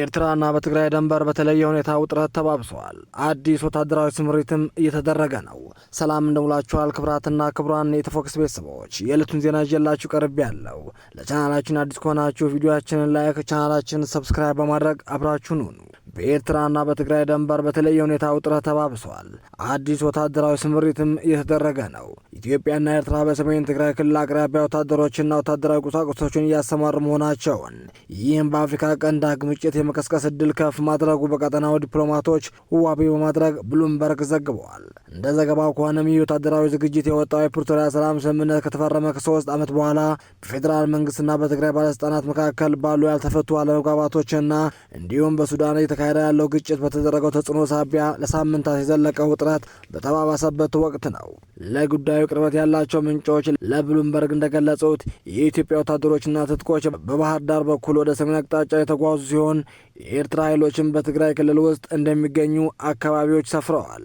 በኤርትራና በትግራይ ድንበር በተለየ ሁኔታ ውጥረት ተባብሷል። አዲስ ወታደራዊ ስምሪትም እየተደረገ ነው። ሰላም እንደሙላችኋል ክብራትና ክብራን የኢትዮፎክስ ቤተሰቦች፣ የዕለቱን ዜና ይዤላችሁ ቀርቤያለሁ። ለቻናላችን አዲስ ከሆናችሁ ቪዲዮአችንን ላይክ፣ ቻናላችንን ሰብስክራይብ በማድረግ አብራችሁን ሁኑ። በኤርትራና በትግራይ ድንበር በተለየ ሁኔታ ውጥረት ተባብሷል። አዲስ ወታደራዊ ስምሪትም እየተደረገ ነው። ኢትዮጵያና ኤርትራ በሰሜን ትግራይ ክልል አቅራቢያ ወታደሮችና ወታደራዊ ቁሳቁሶችን እያሰማሩ መሆናቸውን፣ ይህም በአፍሪካ ቀንድ ዳግም ግጭት የመቀስቀስ እድል ከፍ ማድረጉ በቀጠናው ዲፕሎማቶች ዋቢ በማድረግ ብሉምበርግ ዘግበዋል። እንደ ዘገባው ከሆነም ይህ ወታደራዊ ዝግጅት የወጣው የፕሪቶሪያ ሰላም ስምምነት ከተፈረመ ከ3 ዓመት በኋላ በፌዴራል መንግስትና በትግራይ ባለስልጣናት መካከል ባሉ ያልተፈቱ አለመግባባቶችና እንዲሁም በሱዳን የተካሄደ ያለው ግጭት በተደረገው ተጽዕኖ ሳቢያ ለሳምንታት የዘለቀው ውጥረት በተባባሰበት ወቅት ነው። ለጉዳዩ ቅርበት ያላቸው ምንጮች ለብሉምበርግ እንደገለጹት የኢትዮጵያ ወታደሮችና ትጥቆች በባህር ዳር በኩል ወደ ሰሜን አቅጣጫ የተጓዙ ሲሆን የኤርትራ ኃይሎችም በትግራይ ክልል ውስጥ እንደሚገኙ አካባቢዎች ሰፍረዋል።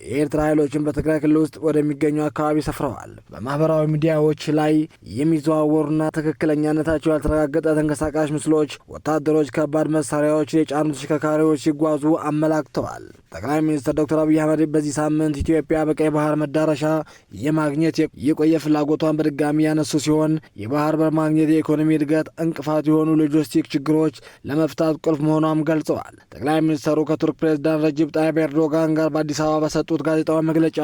የኤርትራ ኃይሎችን በትግራይ ክልል ውስጥ ወደሚገኙ አካባቢ ሰፍረዋል። በማህበራዊ ሚዲያዎች ላይ የሚዘዋወሩና ትክክለኛነታቸው ያልተረጋገጠ ተንቀሳቃሽ ምስሎች ወታደሮች ከባድ መሳሪያዎች የጫኑ ተሽከርካሪዎች ሲጓዙ አመላክተዋል። ጠቅላይ ሚኒስትር ዶክተር አብይ አህመድ በዚህ ሳምንት ኢትዮጵያ በቀይ ባህር መዳረሻ የማግኘት የቆየ ፍላጎቷን በድጋሚ ያነሱ ሲሆን የባህር በር ማግኘት የኢኮኖሚ እድገት እንቅፋት የሆኑ ሎጂስቲክ ችግሮች ለመፍታት ቁልፍ መሆኗም ገልጸዋል። ጠቅላይ ሚኒስትሩ ከቱርክ ፕሬዝዳንት ረጅብ ጣይብ ኤርዶጋን ጋር በአዲስ አበባ በሰጡት ጋዜጣዊ መግለጫ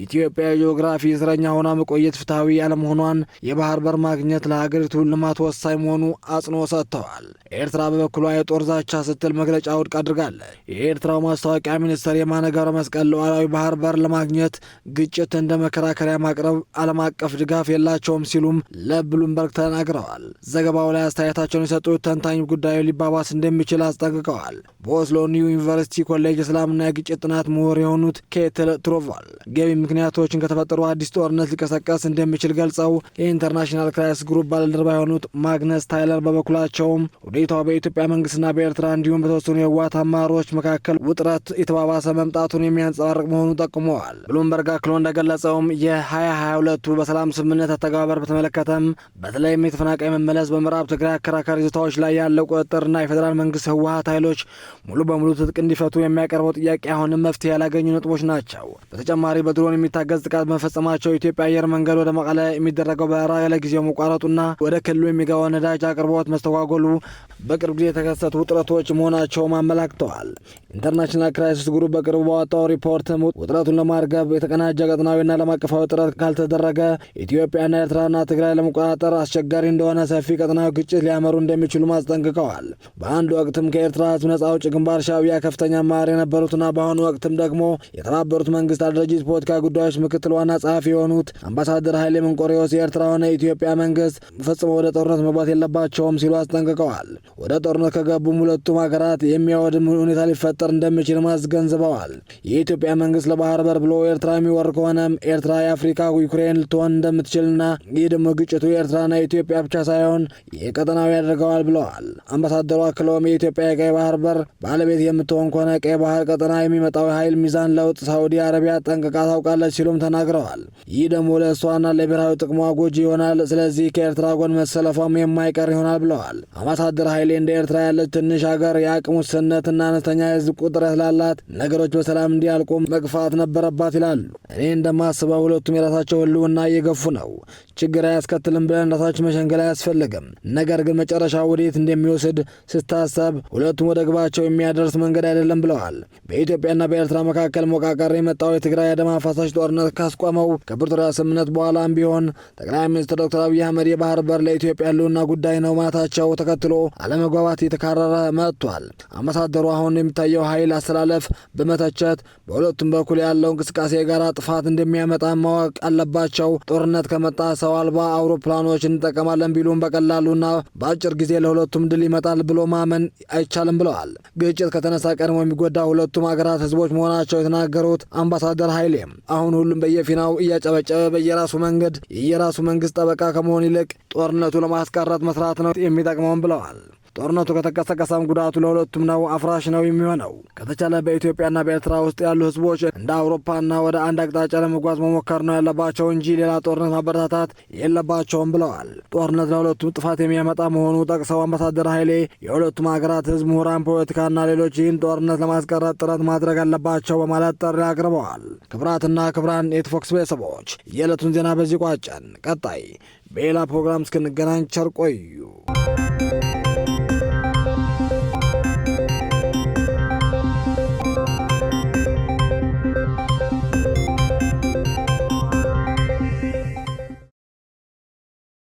ኢትዮጵያ የጂኦግራፊ እስረኛ ሆና መቆየት ፍትሐዊ ያለመሆኗን፣ የባህር በር ማግኘት ለሀገሪቱ ልማት ወሳኝ መሆኑ አጽንኦት ሰጥተዋል። ኤርትራ በበኩሏ የጦር ዛቻ ስትል መግለጫ ውድቅ አድርጋለች። የኤርትራው ማስታወቂያ ሚኒስትር የማነ ገብረ መስቀል ሉዓላዊ ባህር በር ለማግኘት ግጭት እንደ መከራከሪያ ማቅረብ ዓለም አቀፍ ድጋፍ የላቸውም ሲሉም ለብሉምበርግ ተናግረዋል። ዘገባው ላይ አስተያየታቸውን የሰጡት ተንታኝ ጉዳዩ ሊባባስ እንደሚችል አስጠንቅቀዋል። በኦስሎ ኒው ዩኒቨርሲቲ ኮሌጅ የሰላምና የግጭት ጥናት ምሁር የሆኑት ኬትል ትሮቫል ገቢ ምክንያቶችን ከተፈጠሩ አዲስ ጦርነት ሊቀሰቀስ እንደሚችል ገልጸው የኢንተርናሽናል ክራይሲስ ግሩፕ ባልደረባ የሆኑት ማግነስ ታይለር በበኩላቸውም ሁኔታው በኢትዮጵያ መንግስትና በኤርትራ እንዲሁም በተወሰኑ የህወሓት አመራሮች መካከል ውጥረት የተባባሰ መምጣቱን የሚያንጸባርቅ መሆኑን ጠቁመዋል። ብሉምበርግ አክሎ እንደገለጸውም የ2022 በሰላም ስምምነት አተገባበር በተመለከተም በተለይም የተፈናቃይ መመለስ፣ በምዕራብ ትግራይ አከራካሪ ይዞታዎች ላይ ያለው ቁጥጥርና የፌዴራል መንግስት ህወሓት ኃይሎች ሙሉ በሙሉ ትጥቅ እንዲፈቱ የሚያቀርበው ጥያቄ አሁንም መፍትሄ ያላገኙ ነጥቦች ናቸው። በተጨማሪ በድሮን የሚታገዝ ጥቃት መፈጸማቸው፣ የኢትዮጵያ አየር መንገድ ወደ መቀለ የሚደረገው በረራ ለጊዜው መቋረጡና ወደ ክልሉ የሚገባው ነዳጅ አቅርቦት መስተጓጎሉ በቅርብ ጊዜ የተከሰቱ ውጥረቶች መሆናቸውም አመላክተዋል። ኢንተርናሽናል ክራይሲስ ግሩፕ በቅርቡ ባወጣው ሪፖርትም ውጥረቱን ለማርገብ የተቀናጀ ቀጠናዊና ዓለም አቀፋዊ ጥረት ካልተደረገ ኢትዮጵያና ኤርትራና ትግራይ ለመቆጣጠር አስቸጋሪ እንደሆነ፣ ሰፊ ቀጠናዊ ግጭት ሊያመሩ እንደሚችሉ አስጠንቅቀዋል። በአንድ ወቅትም ከኤርትራ ህዝብ ነጻ አውጪ ግንባር ሻዕቢያ ከፍተኛ አመራር የነበሩትና በአሁኑ ወቅትም ደግሞ የተባበሩት መንግስታት ድርጅት ፖለቲካ ጉዳዮች ምክትል ዋና ጸሐፊ የሆኑት አምባሳደር ኃይሌ መንቆሪዎስ የኤርትራ ሆነ የኢትዮጵያ መንግስት ፈጽሞ ወደ ጦርነት መግባት የለባቸውም ሲሉ አስጠንቅቀዋል። ወደ ጦርነት ከገቡም ሁለቱም ሀገራት የሚያወድም ሁኔታ ሊፈጠር እንደሚችል አስገንዝበዋል። የኢትዮጵያ መንግስት ለባህር በር ብሎ ኤርትራ የሚወር ከሆነም ኤርትራ የአፍሪካ ዩክሬን ልትሆን እንደምትችልና ይህ ደግሞ ግጭቱ የኤርትራና የኢትዮጵያ ብቻ ሳይሆን የቀጠናዊ ያደርገዋል ብለዋል። አምባሳደሩ አክለውም የኢትዮጵያ የቀይ ባህር በር ባለቤት የምትሆን ከሆነ ቀይ ባህር ቀጠና የሚመጣው ኃይል ሚዛን ለውጥ ሳዑዲ አረቢያ ጠንቅቃ ታውቃለች ሲሉም ተናግረዋል። ይህ ደግሞ ለእሷና ለብሔራዊ ጥቅሟ ጎጂ ይሆናል። ስለዚህ ከኤርትራ ጎን መሰለፏም የማይቀር ይሆናል ብለዋል። አምባሳደር ኃይሌ እንደ ኤርትራ ያለች ትንሽ ሀገር የአቅም ውስንነትና አነስተኛ የህዝብ ቁጥር ስላላት ነገሮች በሰላም እንዲያልቁ መግፋት ነበረባት ይላሉ። እኔ እንደማስበው ሁለቱም የራሳቸው ህልውና እየገፉ ነው። ችግር አያስከትልም ብለን ራሳችን መሸንገል አያስፈልግም። ነገር ግን መጨረሻ ወዴት እንደሚወስድ ስታሰብ ሁለቱም ወደ ግባቸው የሚያደርስ መንገድ አይደለም ብለዋል። በኢትዮጵያና በኤርትራ መካከል ሞቃቀር የመጣው የትግራይ ደም አፋሳሽ ጦርነት ካስቆመው ከፕሪቶሪያ ስምምነት በኋላም ቢሆን ጠቅላይ ሚኒስትር ዶክተር አብይ አህመድ የባህር በር ለኢትዮጵያ ህልውና ጉዳይ ነው ማለታቸው ተከትሎ አለመግባባት የተካረረ መጥቷል። አምባሳደሩ አሁን የሚታየው ኃይል አስተላለፍ በመተቸት በሁለቱም በኩል ያለው እንቅስቃሴ የጋራ ጥፋት እንደሚያመጣ ማወቅ አለባቸው። ጦርነት ከመጣ ሰው አልባ አውሮፕላኖች እንጠቀማለን ቢሉም በቀላሉና በአጭር ጊዜ ለሁለቱም ድል ይመጣል ብሎ ማመን አይቻልም ብለዋል። ግጭት ከተነሳ ቀድሞ የሚጎዳ ሁለቱም ሀገራት ህዝቦች መሆናቸው የተናገሩት አምባሳደር ኃይሌም አሁን ሁሉም በየፊናው እያጨበጨበ በየራሱ መንገድ የየራሱ መንግስት ጠበቃ ከመሆን ይልቅ ጦርነቱ ለማስቀረት መስራት ነው የሚጠቅመውን ብለዋል። ጦርነቱ ከተቀሰቀሰም ጉዳቱ ለሁለቱም ነው፣ አፍራሽ ነው የሚሆነው። ከተቻለ በኢትዮጵያና በኤርትራ ውስጥ ያሉ ህዝቦች እንደ አውሮፓና ወደ አንድ አቅጣጫ ለመጓዝ መሞከር ነው ያለባቸው እንጂ ሌላ ጦርነት ማበረታታት የለባቸውም ብለዋል። ጦርነት ለሁለቱም ጥፋት የሚያመጣ መሆኑ ጠቅሰው አምባሳደር ኃይሌ የሁለቱም ሀገራት ህዝብ፣ ምሁራን፣ ፖለቲካና ሌሎች ይህን ጦርነት ለማስቀረት ጥረት ማድረግ አለባቸው በማለት ጥሪ አቅርበዋል። ክብራትና ክብራን የኢትዮፎክስ ቤተሰቦች የዕለቱን ዜና በዚህ ቋጨን። ቀጣይ በሌላ ፕሮግራም እስክንገናኝ ቸር ቆዩ።